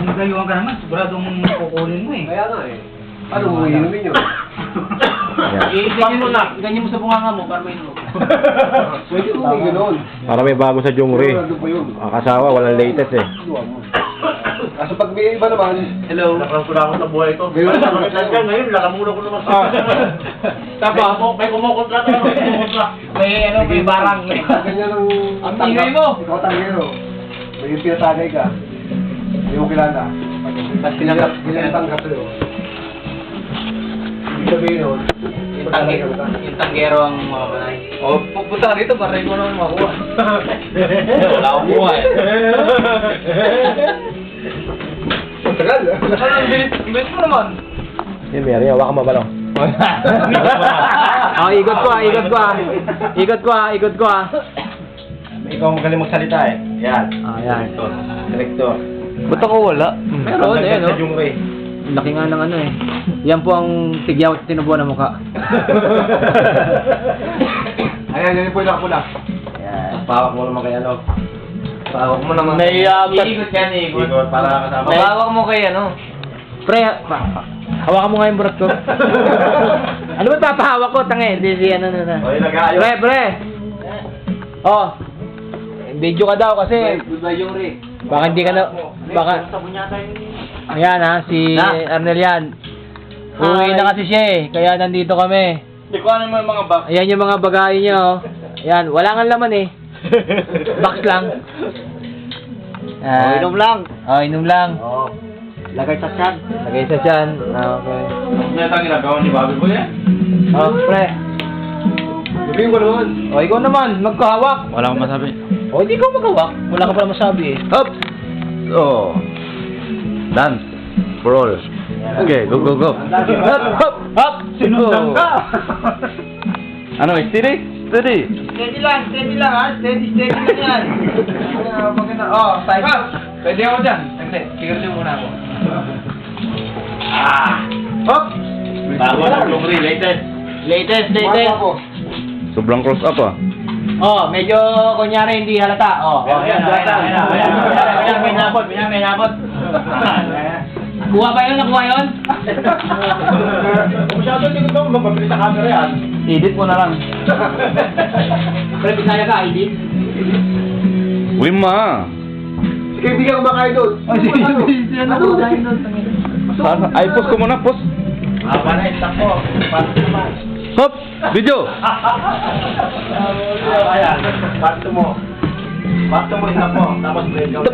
nagayuhan ka naman, siguradong kukunin mo eh. Kaya nga eh. Ano mo inumin yun? Ganyan mo sa bunganga mo para may inom. Pwede mo gano'n. Para may bago sa Jungri. Ano pa yun? Ang kasawa, walang latest eh. Kaso pag may iba naman, Hello. Nakakula ko sa buhay ko. Ngayon, Ngayon, lalamunan ko naman sa... Tapos, May kumukontrata ako, may kumukontrata. may barang. ganyan ang Ang ingay mo. Ikaw tanggero. May pinatagay ka. Hindi mo kilala. Tapos tinatanggap sa'yo. Ibig sabihin nun, Yung tanggero ang mamamalay. O, pupunta ka dito para ikaw naman makuha. Wala akong kuha eh. ang tagal. Ang bilis mo naman. Yung Mary, hawakan mo ba lang? Ikot ko ah. Ikaw ang magaling magsalita eh. Yan. Yan. Director. Ba't ako wala? Meron, Ayan, sa Jungri. Laki nga ng ano eh. Yan po ang tigyaw at tinubuan ng mukha. Ayan, yan po yung nakapula. Yan. Pawak mo naman kay ano. Pahawak mo naman. Iikot yan, iikot. Ikot para kasama. Mabawak mo kay ano. Pre, hawakan mo nga yung burat ko. Ano ba papahawak ko? Tange, hindi si ano na. O, yung nag-aayos. Pre. Oh. Video ka daw kasi Goodbye, Jungri. baka hindi ka na baka ayan ha si Arnel yan. Uwi na kasi siya eh, kaya nandito kami. Hindi ko ano yung mga box. Ayan yung mga bagay niya oh. Ayan, wala nga laman eh. Box lang. Inom lang. Oh, inom lang. Oo. Lagay sa tiyan. Lagay sa tiyan. Ah, okay. Ano yung ginagawa ni Bobby Boy eh? Oh, pre. Sabihin ko naman. Oh, ikaw naman, magkahawak. Wala akong masabi. Oh, hindi ko magkahawak. Wala ka pala masabi eh. Hop! Oh. Dance. For all. Okay, go. Hop! Hop! Sinundan ka! Ano, steady? Steady. Steady lang ha. Steady lang yan. Maganda. Oh, side up. Pwede ako dyan. Saglit. Sigurado muna ako. Hop! Bago na Jungri, latest. Latest. Buhat ako. Sobrang close up ah. Oh, medyo kunyari hindi halata. Oh, Ayan, may nabot. Kuha ba yun? Nakuha yun? Masyado din ito, mapapili sa camera yan. Edit mo na lang. Pre, Bisaya ka, edit. Wima. Si kaibigan ko makain doon. Ano? Saan? Ay, post ko muna, post. Para isang ko. Para naman. Hop! Video! Ayan, pasto mo isang po. Tapos break out.